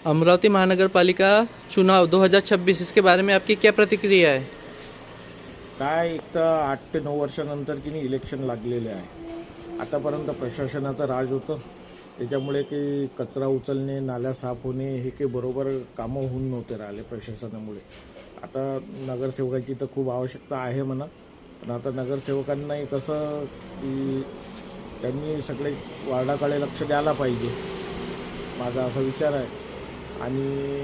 अमरावती महानगर पालिका चुनाव 2026 इसके बारे में आपकी क्या प्रतिक्रिया है? काय एक तर 8 ते 9 वर्षानंतर की नाही इलेक्शन लागलेले आहे. आतापर्यंत प्रशासनाचं राज होतं. त्याच्यामुळे की कचरा उचलणे, नाल्या साफ होणे हे काही बरोबर कामं होऊन नव्हते राहिले प्रशासनामुळे. आता नगरसेवकाची तर खूप आवश्यकता आहे म्हणा, पण आता नगरसेवकांनाही कसं की त्यांनी सगळे वार्डाकडे लक्ष द्यायला पाहिजे, माझा असा विचार आहे. आणि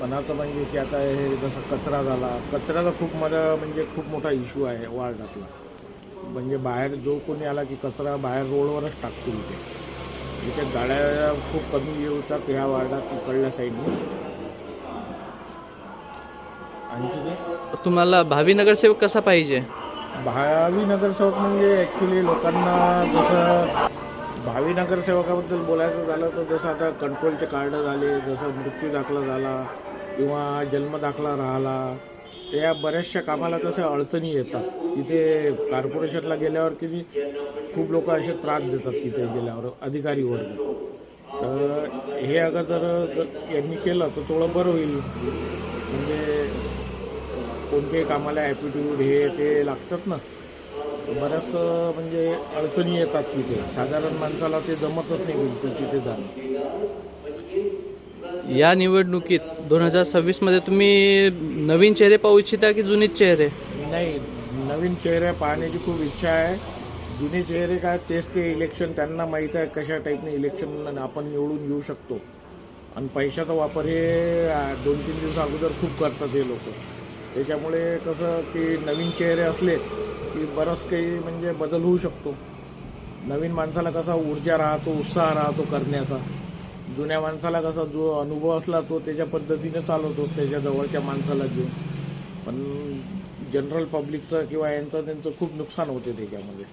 मनाचं म्हणजे की आता हे जसं कचरा झाला, कचऱ्याचा खूप म्हणजे खूप मोठा इश्यू आहे वार्डातला. म्हणजे बाहेर जो कोणी आला की कचरा बाहेर रोडवरच टाकतो इथे गाड्या खूप कमी येतात ह्या वार्डात इकडल्या साईडने. आणखी काय तुम्हाला भावी नगरसेवक कसा पाहिजे? भावी नगरसेवक म्हणजे ॲक्च्युली लोकांना जसं भावी नगरसेवकाबद्दल बोलायचं झालं तर जसं आता कंट्रोलचे कार्ड झाले, जसं मृत्यू दाखला झाला किंवा जन्मदाखला राहिला, त्या बऱ्याचशा कामाला कसं अडचणी येतात. तिथे कॉर्पोरेशनला गेल्यावर की खूप लोक असे त्रास देतात तिथे गेल्यावर अधिकारी वर्ग. तर हे अगर जर यांनी केलं तर थोडं बरं होईल. म्हणजे कोणत्याही कामाला ॲप्टिट्यूड हे ते लागतात ना, बऱ्याच म्हणजे अडचणी येतात तिथे. साधारण माणसाला ते जमतच नाही बिलकुल तिथे जाणं. या निवडणुकीत 2026 मध्ये तुम्ही नवीन चेहरे पाहू इच्छिता की जुनेच चेहरे? नाही, नवीन चेहरे पाहण्याची खूप इच्छा आहे. जुने चेहरे काय तेच ते इलेक्शन, त्यांना माहीत आहे कशा टाईपने इलेक्शन आपण निवडून येऊ शकतो. आणि पैशाचा वापर हे 2-3 दिवस अगोदर खूप करतात हे लोक. त्याच्यामुळे कसं की नवीन चेहरे असले की बरंच काही म्हणजे बदल होऊ शकतो. नवीन माणसाला कसा ऊर्जा राहतो, उत्साह राहतो करण्याचा. जुन्या माणसाला कसा जो अनुभव असला तो त्याच्या पद्धतीने चालवतो त्याच्या जवळच्या माणसाला घेऊन. पण जनरल पब्लिकचं किंवा यांचं त्यांचं खूप नुकसान होते त्याच्यामध्ये.